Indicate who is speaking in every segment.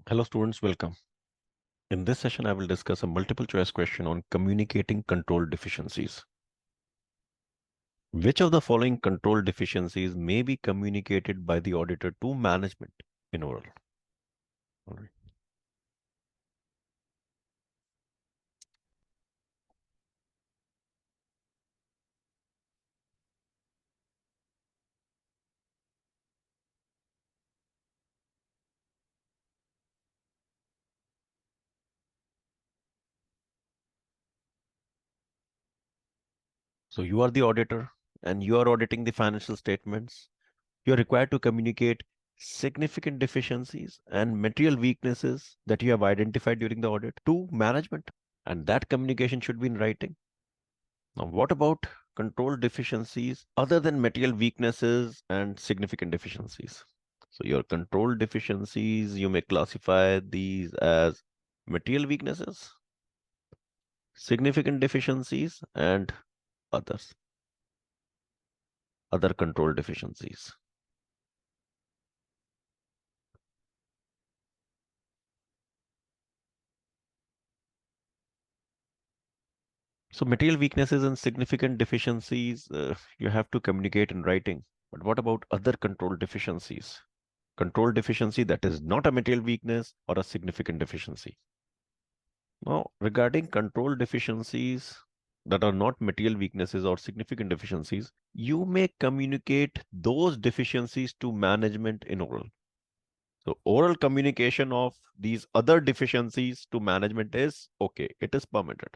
Speaker 1: Hello students, welcome. In this session, I will discuss a multiple choice question on communicating control deficiencies. Which of the following control deficiencies may be communicated by the auditor to management in oral? All right. So you are the auditor and you are auditing the financial statements. You are required to communicate significant deficiencies and material weaknesses that you have identified during the audit to management. And that communication should be in writing. Now, what about control deficiencies other than material weaknesses and significant deficiencies? So your control deficiencies, you may classify these as material weaknesses, significant deficiencies, and others, other control deficiencies. So material weaknesses and significant deficiencies, you have to communicate in writing. But what about other control deficiencies? Control deficiency that is not a material weakness or a significant deficiency. Now, regarding control deficiencies that are not material weaknesses or significant deficiencies, you may communicate those deficiencies to management in oral. So, oral communication of these other deficiencies to management is okay, it is permitted.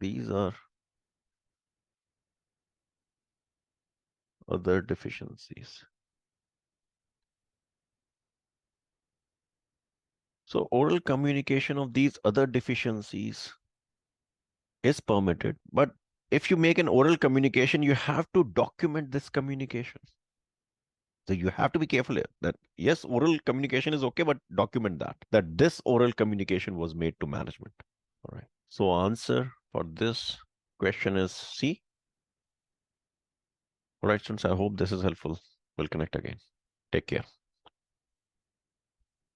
Speaker 1: These are other deficiencies. So, oral communication of these other deficiencies is permitted, but if you make an oral communication, you have to document this communication. So you have to be careful here that yes, oral communication is okay, but document that this oral communication was made to management. All right. So answer for this question is C. All right, students, I hope this is helpful. We'll connect again. Take care.